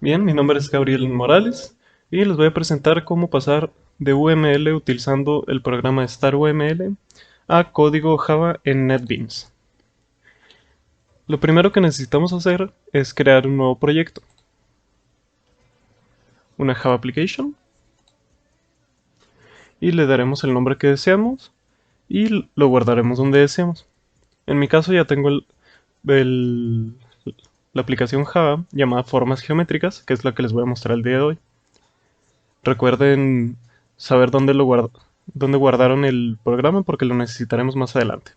Bien, mi nombre es Gabriel Morales y les voy a presentar cómo pasar de UML utilizando el programa StarUML a código Java en NetBeans. Lo primero que necesitamos hacer es crear un nuevo proyecto, una Java Application, y le daremos el nombre que deseamos y lo guardaremos donde deseamos. En mi caso ya tengo el- la aplicación Java llamada Formas Geométricas, que es la que les voy a mostrar el día de hoy. Recuerden saber dónde guardaron el programa porque lo necesitaremos más adelante.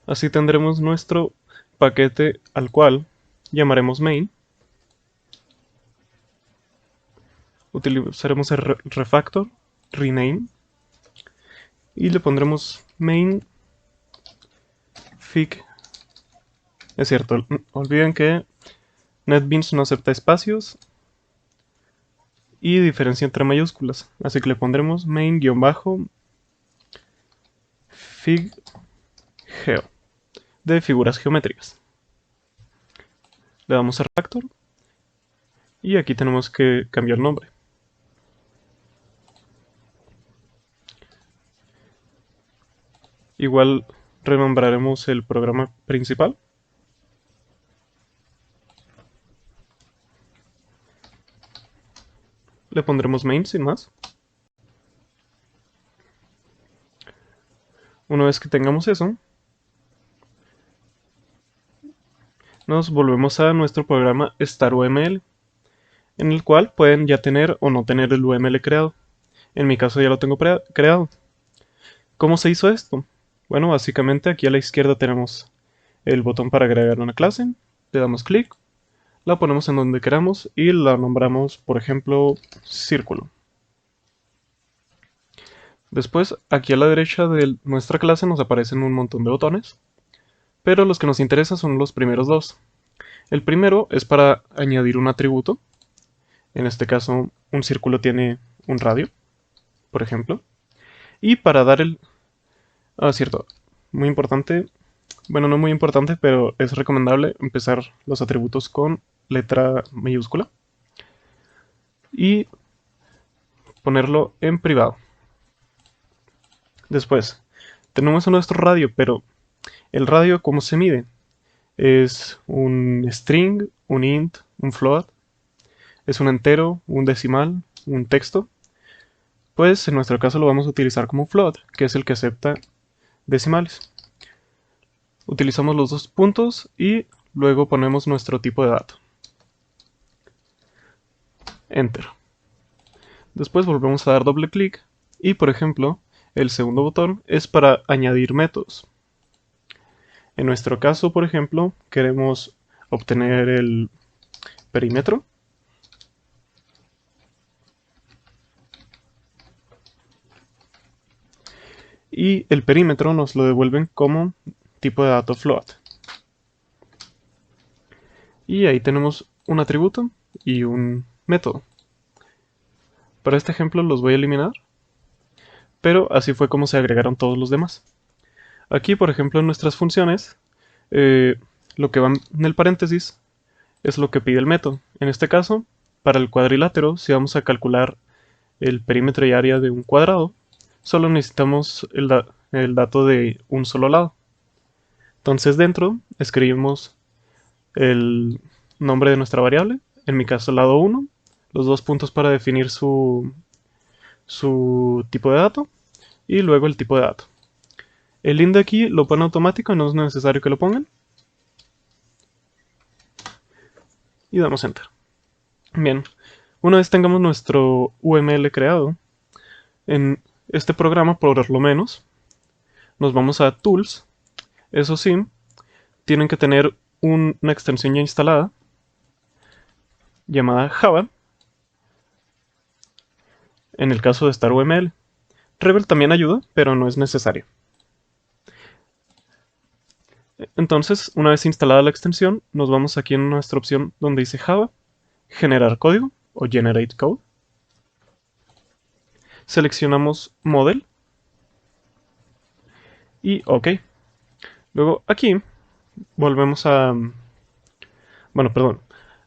Así tendremos nuestro paquete al cual llamaremos main. Utilizaremos el refactor, rename, y le pondremos main fig. Es cierto, olviden que NetBeans no acepta espacios y diferencia entre mayúsculas, así que le pondremos main-fig geo de figuras geométricas. Le damos a refactor y aquí tenemos que cambiar el nombre. Igual renombraremos el programa principal. Le pondremos main sin más. Una vez que tengamos eso, nos volvemos a nuestro programa StarUML, en el cual pueden ya tener o no tener el UML creado. En mi caso ya lo tengo creado. ¿Cómo se hizo esto? Bueno, básicamente aquí a la izquierda tenemos el botón para agregar una clase, le damos clic, la ponemos en donde queramos y la nombramos, por ejemplo, círculo. Después, aquí a la derecha de nuestra clase nos aparecen un montón de botones, pero los que nos interesan son los primeros dos. El primero es para añadir un atributo, en este caso un círculo tiene un radio, por ejemplo, y para dar el... Ah, cierto, muy importante, bueno, no muy importante, pero es recomendable empezar los atributos con letra mayúscula y ponerlo en privado. Después, tenemos nuestro radio, pero el radio, ¿cómo se mide? Es un string, un int, un float, es un entero, un decimal, un texto. Pues en nuestro caso lo vamos a utilizar como float, que es el que acepta decimales. Utilizamos los dos puntos y luego ponemos nuestro tipo de dato. Enter. Después volvemos a dar doble clic y, por ejemplo, el segundo botón es para añadir métodos. En nuestro caso, por ejemplo, queremos obtener el perímetro y el perímetro nos lo devuelven como tipo de dato float. Y ahí tenemos un atributo y un método. Para este ejemplo los voy a eliminar, pero así fue como se agregaron todos los demás. Aquí, por ejemplo, en nuestras funciones, eh, lo que va en el paréntesis es lo que pide el método. En este caso, para el cuadrilátero, si vamos a calcular el perímetro y área de un cuadrado, solo necesitamos el dato de un solo lado. Entonces dentro escribimos el nombre de nuestra variable, en mi caso lado 1, los dos puntos para definir su tipo de dato y luego el tipo de dato. El int de aquí lo pone automático, no es necesario que lo pongan. Y damos enter. Bien, una vez tengamos nuestro UML creado, en este programa por lo menos nos vamos a Tools. Eso sí, tienen que tener una extensión ya instalada llamada Java, en el caso de StarUML. Rebel también ayuda, pero no es necesario. Entonces, una vez instalada la extensión, nos vamos aquí en nuestra opción donde dice Java, generar código o generate code. Seleccionamos model y OK. Luego aquí volvemos a... Bueno, perdón.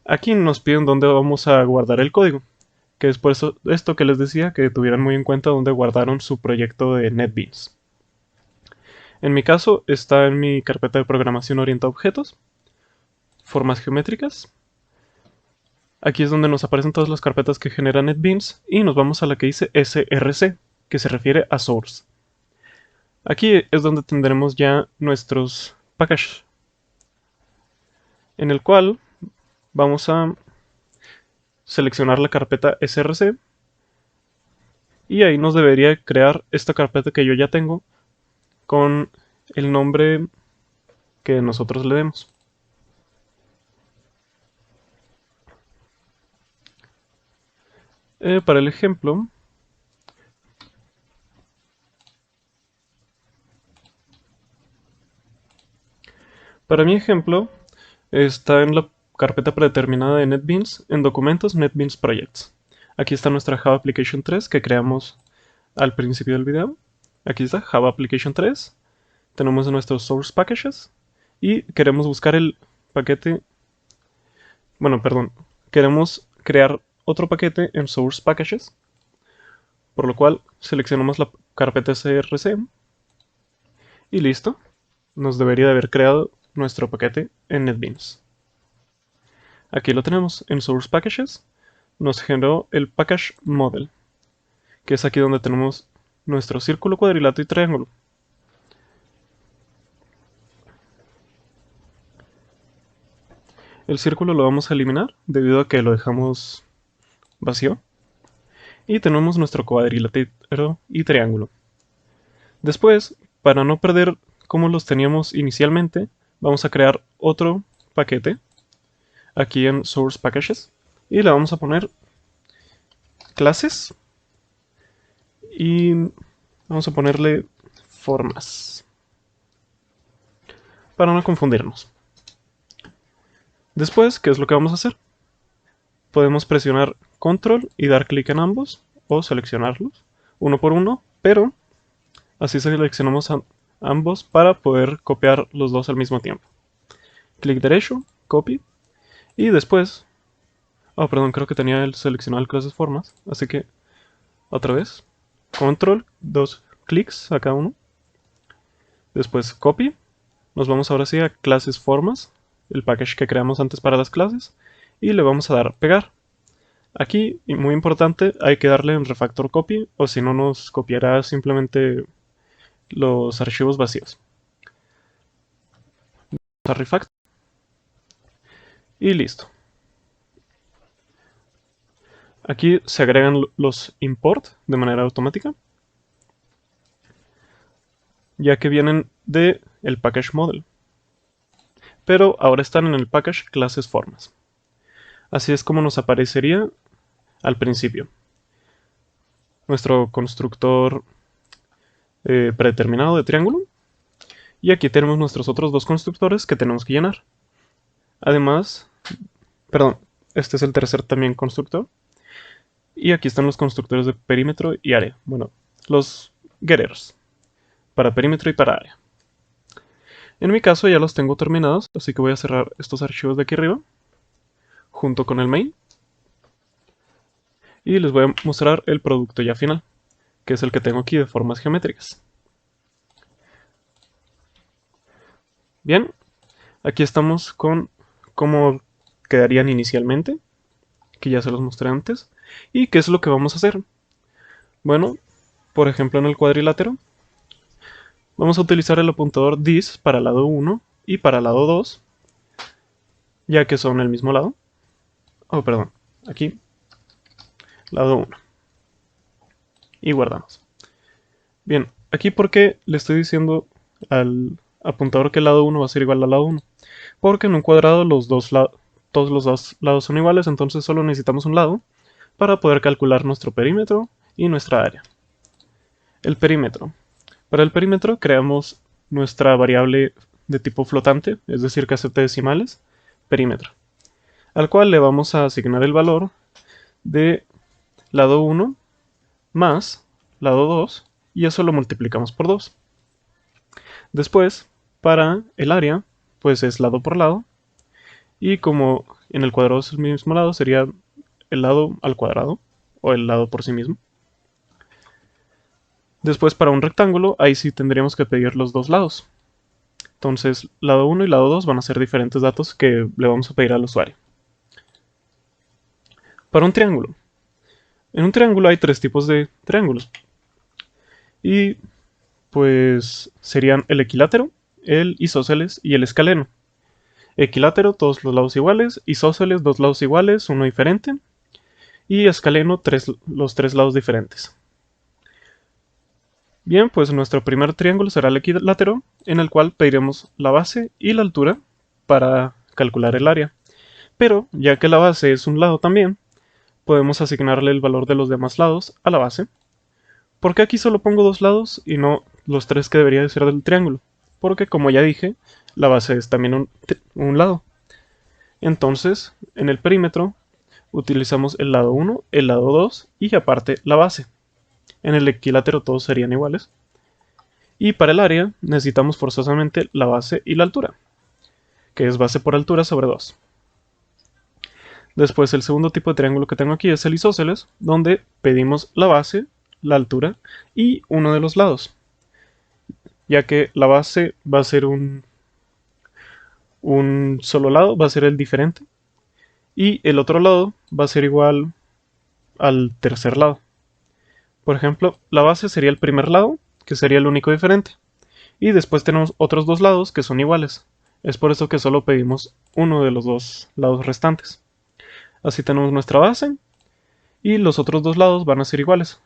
Aquí nos piden dónde vamos a guardar el código, que es por eso esto que les decía, que tuvieran muy en cuenta dónde guardaron su proyecto de NetBeans. En mi caso está en mi carpeta de programación orientada a objetos, formas geométricas. Aquí es donde nos aparecen todas las carpetas que generan NetBeans y nos vamos a la que dice src, que se refiere a source. Aquí es donde tendremos ya nuestros packages, en el cual vamos a seleccionar la carpeta src y ahí nos debería crear esta carpeta que yo ya tengo con el nombre que nosotros le demos. Para el ejemplo, está en la carpeta predeterminada de NetBeans, en documentos NetBeans Projects. Aquí está nuestra Java Application 3 que creamos al principio del video. Aquí está Java Application 3. Tenemos nuestros source packages y queremos buscar el paquete. Bueno, perdón. Queremos crear otro paquete en source packages, por lo cual seleccionamos la carpeta src y listo. Nos debería de haber creado nuestro paquete en NetBeans. Aquí lo tenemos en Source Packages. Nos generó el Package Model, que es aquí donde tenemos nuestro círculo, cuadrilátero y triángulo. El círculo lo vamos a eliminar debido a que lo dejamos vacío. Y tenemos nuestro cuadrilátero y triángulo. Después, para no perder como los teníamos inicialmente, vamos a crear otro paquete aquí en Source Packages y le vamos a poner clases y vamos a ponerle formas para no confundirnos. Después, ¿qué es lo que vamos a hacer? Podemos presionar control y dar clic en ambos o seleccionarlos uno por uno, pero así seleccionamos ambos para poder copiar los dos al mismo tiempo. Clic derecho, copy y después... Oh, perdón, creo que tenía seleccionado el clases formas, así que otra vez, control, dos clics a cada uno. Después copy, nos vamos ahora sí a clases formas, el package que creamos antes para las clases, y le vamos a dar pegar. Aquí, y muy importante, hay que darle en refactor copy, o si no nos copiará simplemente los archivos vacíos. Vamos a refactor. Y listo. Aquí se agregan los import de manera automática, ya que vienen de el package model, pero ahora están en el package clases formas. Así es como nos aparecería al principio nuestro constructor predeterminado de triángulo, y aquí tenemos nuestros otros dos constructores que tenemos que llenar. Además, perdón, este es el tercer también constructor, y aquí están los constructores de perímetro y área, bueno, los getters para perímetro y para área. En mi caso ya los tengo terminados, así que voy a cerrar estos archivos de aquí arriba junto con el main y les voy a mostrar el producto ya final, que es el que tengo aquí de formas geométricas. Bien, aquí estamos con cómo quedarían inicialmente, que ya se los mostré antes, y qué es lo que vamos a hacer. Bueno, por ejemplo en el cuadrilátero, vamos a utilizar el apuntador dis para el lado 1 y para el lado 2, ya que son el mismo lado. Oh, perdón, aquí, lado 1. Y guardamos. Bien, aquí porque le estoy diciendo al apuntador que el lado 1 va a ser igual al lado 1. Porque en un cuadrado todos los dos lados son iguales, entonces solo necesitamos un lado para poder calcular nuestro perímetro y nuestra área. El perímetro. Para el perímetro creamos nuestra variable de tipo flotante, es decir, casete decimales, perímetro, al cual le vamos a asignar el valor de lado 1 más lado 2 y eso lo multiplicamos por 2. Después, para el área, pues es lado por lado. Y como en el cuadrado es el mismo lado, sería el lado al cuadrado, o el lado por sí mismo. Después, para un rectángulo, ahí sí tendríamos que pedir los dos lados. Entonces, lado 1 y lado 2 van a ser diferentes datos que le vamos a pedir al usuario. Para un triángulo. En un triángulo hay tres tipos de triángulos. Y pues serían el equilátero, el isósceles y el escaleno. Equilátero, todos los lados iguales, isósceles, dos lados iguales, uno diferente, y escaleno, los tres lados diferentes. Bien, pues nuestro primer triángulo será el equilátero, en el cual pediremos la base y la altura para calcular el área. Pero, ya que la base es un lado también, podemos asignarle el valor de los demás lados a la base. ¿Por qué aquí solo pongo dos lados y no los tres que debería de ser del triángulo? Porque, como ya dije, la base es también un lado. Entonces, en el perímetro, utilizamos el lado 1, el lado 2 y aparte la base. En el equilátero todos serían iguales. Y para el área necesitamos forzosamente la base y la altura, que es base por altura sobre 2. Después el segundo tipo de triángulo que tengo aquí es el isósceles, donde pedimos la base, la altura y uno de los lados, ya que la base va a ser un solo lado, va a ser el diferente, y el otro lado va a ser igual al tercer lado. Por ejemplo, la base sería el primer lado, que sería el único diferente. Y después tenemos otros dos lados que son iguales. Es por eso que solo pedimos uno de los dos lados restantes. Así tenemos nuestra base y los otros dos lados van a ser iguales.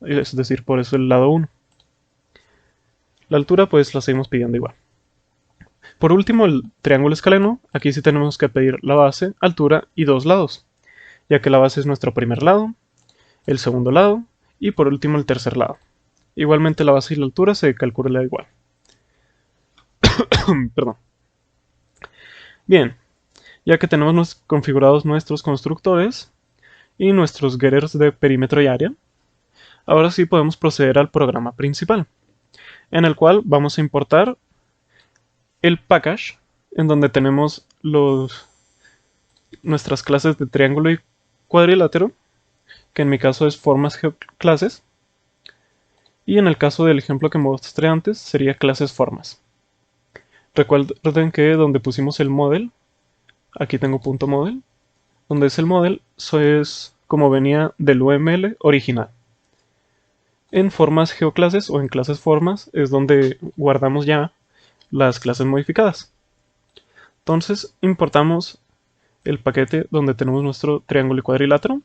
Es decir, por eso el lado 1. La altura pues la seguimos pidiendo igual. Por último, el triángulo escaleno. Aquí sí tenemos que pedir la base, altura y dos lados, ya que la base es nuestro primer lado, el segundo lado y por último el tercer lado. Igualmente la base y la altura se calcula igual. Perdón. Bien, ya que tenemos configurados nuestros constructores y nuestros getters de perímetro y área, ahora sí podemos proceder al programa principal, en el cual vamos a importar el package, en donde tenemos nuestras clases de triángulo y cuadrilátero, que en mi caso es formas geoclases, y en el caso del ejemplo que mostré antes sería clases formas. Recuerden que donde pusimos el model, aquí tengo punto model, donde es el model, eso es como venía del UML original. En formas geoclases o en clases formas es donde guardamos ya las clases modificadas. Entonces importamos el paquete donde tenemos nuestro triángulo y cuadrilátero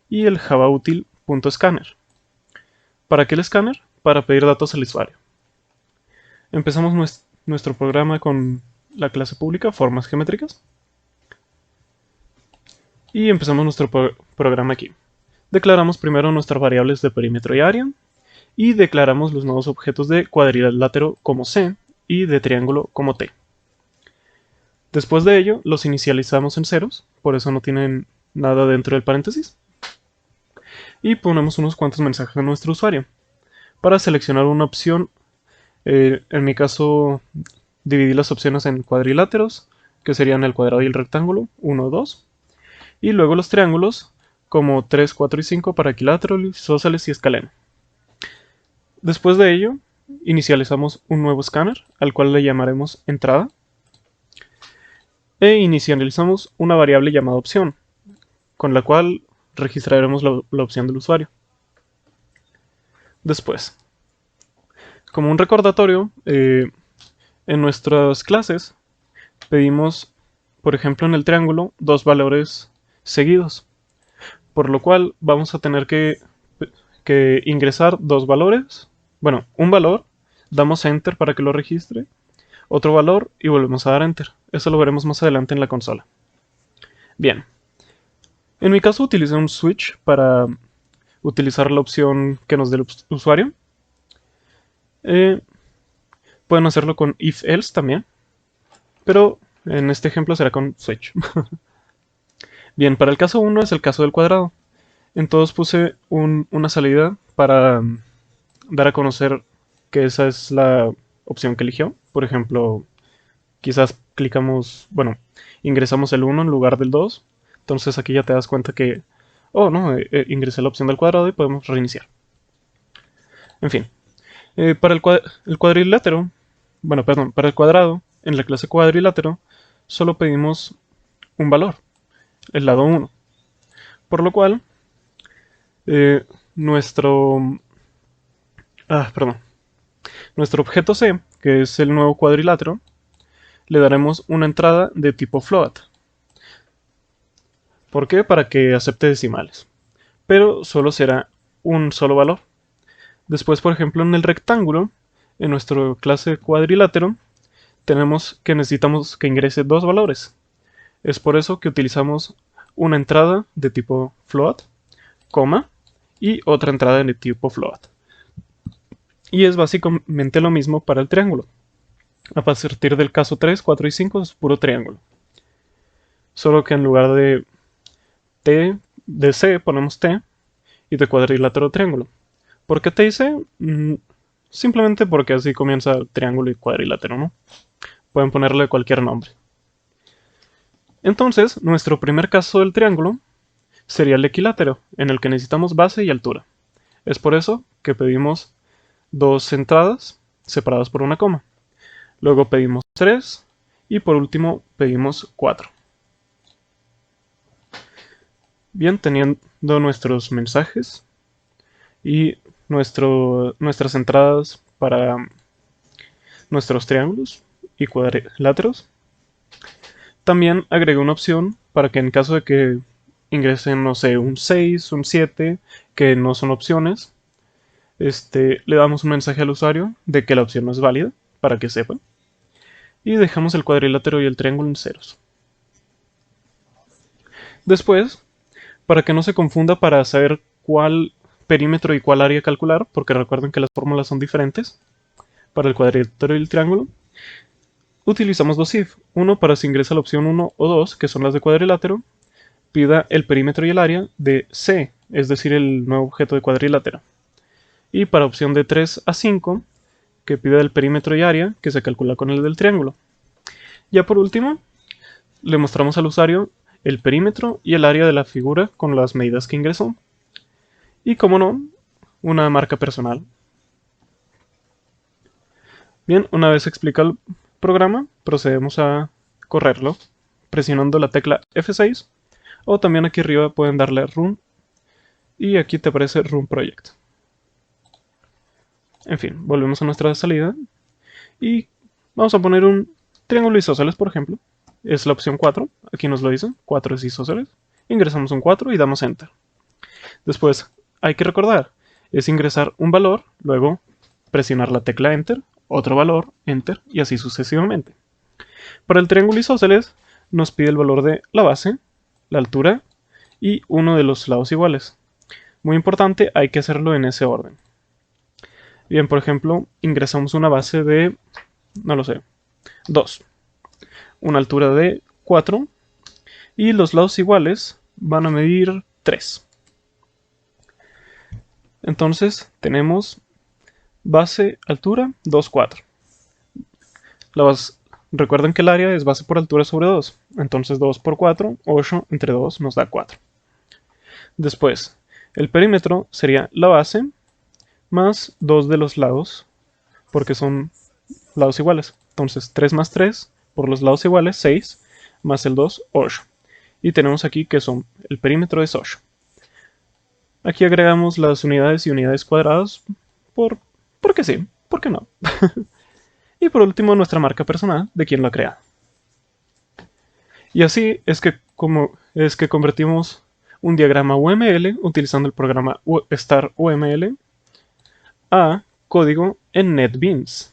y el javautil.scanner. ¿Para qué el escáner? Para pedir datos al usuario. Empezamos nuestro programa con la clase pública formas geométricas y empezamos nuestro programa aquí. Declaramos primero nuestras variables de perímetro y área y declaramos los nuevos objetos de cuadrilátero como C y de triángulo como T. Después de ello los inicializamos en ceros, por eso no tienen nada dentro del paréntesis, y ponemos unos cuantos mensajes a nuestro usuario para seleccionar una opción. En mi caso dividí las opciones en cuadriláteros, que serían el cuadrado y el rectángulo, 1, 2, y luego los triángulos como 3, 4 y 5 para equilátero, isósceles y escaleno. Después de ello, inicializamos un nuevo escáner, al cual le llamaremos entrada, e inicializamos una variable llamada opción, con la cual registraremos la opción del usuario. Después, como un recordatorio, en nuestras clases pedimos, por ejemplo en el triángulo, dos valores seguidos, por lo cual vamos a tener que ingresar dos valores, bueno, un valor, damos enter para que lo registre, otro valor y volvemos a dar enter. Eso lo veremos más adelante en la consola. Bien, en mi caso utilicé un switch para utilizar la opción que nos dé el usuario. Pueden hacerlo con if-else también, pero en este ejemplo será con switch. Bien, para el caso 1 es el caso del cuadrado. En todos puse una salida para dar a conocer que esa es la opción que eligió. Por ejemplo, quizás ingresamos el 1 en lugar del 2. Entonces aquí ya te das cuenta que, oh no, ingresé la opción del cuadrado y podemos reiniciar. En fin, para el cuadrilátero, para el cuadrado, en la clase cuadrilátero, solo pedimos un valor, el lado 1. Por lo cual, nuestro objeto C, que es el nuevo cuadrilátero, le daremos una entrada de tipo float. ¿Por qué? Para que acepte decimales. Pero solo será un solo valor. Después, por ejemplo, en el rectángulo, en nuestra clase cuadrilátero, necesitamos que ingrese dos valores. Es por eso que utilizamos una entrada de tipo float, coma, y otra entrada de tipo float. Y es básicamente lo mismo para el triángulo. A partir del caso 3, 4 y 5 es puro triángulo. Solo que en lugar de T, de C ponemos T, y de cuadrilátero triángulo. ¿Por qué T y C? Simplemente porque así comienza triángulo y cuadrilátero, ¿no? Pueden ponerle cualquier nombre. Entonces, nuestro primer caso del triángulo sería el equilátero, en el que necesitamos base y altura. Es por eso que pedimos dos entradas separadas por una coma. Luego pedimos 3 y por último pedimos 4. Bien, teniendo nuestros mensajes y nuestras entradas para nuestros triángulos y cuadriláteros, también agregué una opción para que en caso de que ingresen, no sé, un 6, un 7, que no son opciones, le damos un mensaje al usuario de que la opción no es válida, para que sepa. Y dejamos el cuadrilátero y el triángulo en ceros. Después, para que no se confunda para saber cuál perímetro y cuál área calcular, porque recuerden que las fórmulas son diferentes, para el cuadrilátero y el triángulo, utilizamos dos if. Uno para si ingresa la opción 1 o 2, que son las de cuadrilátero, pida el perímetro y el área de C, es decir, el nuevo objeto de cuadrilátero. Y para opción de 3 a 5, que pida el perímetro y área, que se calcula con el del triángulo. Ya por último, le mostramos al usuario el perímetro y el área de la figura con las medidas que ingresó. Y como no, una marca personal. Bien, una vez explicado el programa, procedemos a correrlo presionando la tecla F6, o también aquí arriba pueden darle Run y aquí te aparece Run Project. En fin, volvemos a nuestra salida y vamos a poner un triángulo isósceles, por ejemplo. Es la opción 4, aquí nos lo dice, 4 es isósceles. Ingresamos un 4 y damos Enter. Después, hay que recordar, es ingresar un valor, luego presionar la tecla Enter, otro valor, Enter, y así sucesivamente. Para el triángulo isósceles, nos pide el valor de la base, la altura y uno de los lados iguales. Muy importante, hay que hacerlo en ese orden. Bien, por ejemplo, ingresamos una base de, no lo sé, 2, una altura de 4 y los lados iguales van a medir 3. Entonces tenemos base, altura, 2, 4. Recuerden que el área es base por altura sobre 2. Entonces 2 por 4, 8 entre 2 nos da 4. Después, el perímetro sería la base más 2 de los lados, porque son lados iguales. Entonces 3 más 3 por los lados iguales, 6, más el 2, 8. Y tenemos aquí que el perímetro es 8. Aquí agregamos las unidades y unidades cuadradas porque sí, ¿por qué no? Y por último nuestra marca personal de quien lo ha creado. Y así es que convertimos un diagrama UML utilizando el programa StarUML a código en NetBeans.